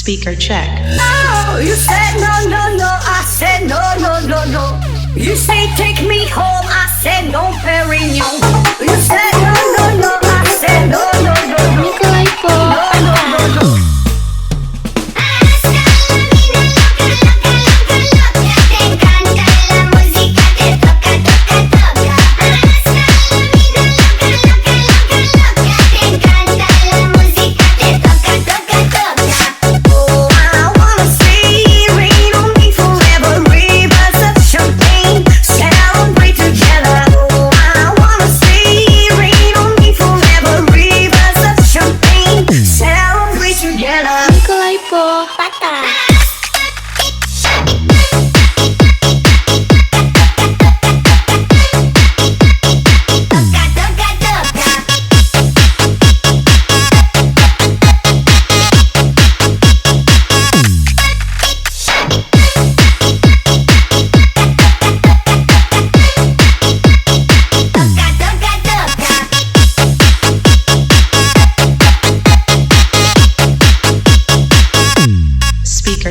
Speaker check. Oh, you said no, no, no. I said no, no, no, no. You say take me home. I said no, Perignon. You said no, no, no. I said no, no, no, no. No, no, no, no.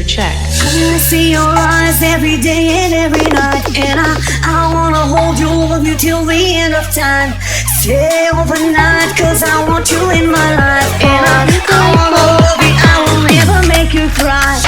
Check. I see your eyes every day and every night, and I wanna hold you, love you till the end of time. Stay overnight, cause I want you in my life, and I wanna love you, I will never make you cry.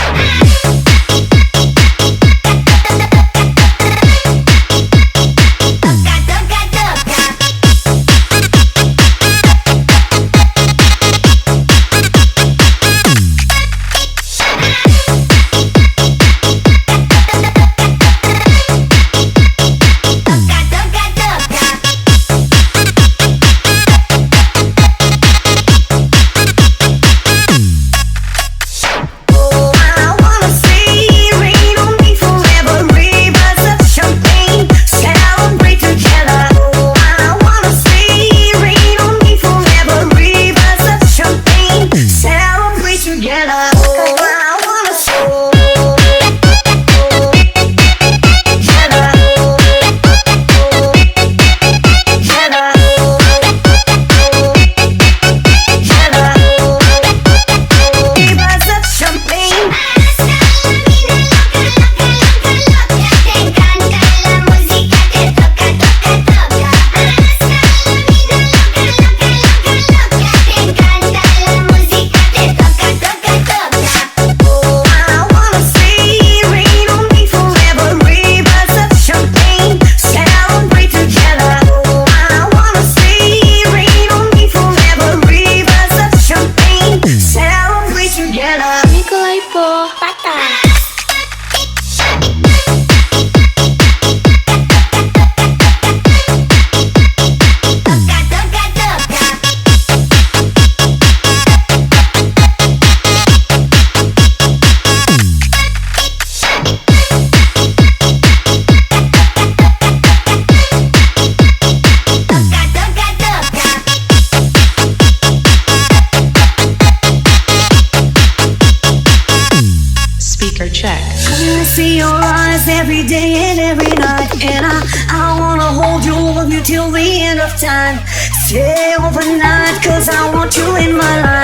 Check. I see your eyes every day and every night, and I wanna hold you, love you till the end of time. Stay overnight, cause I want you in my life.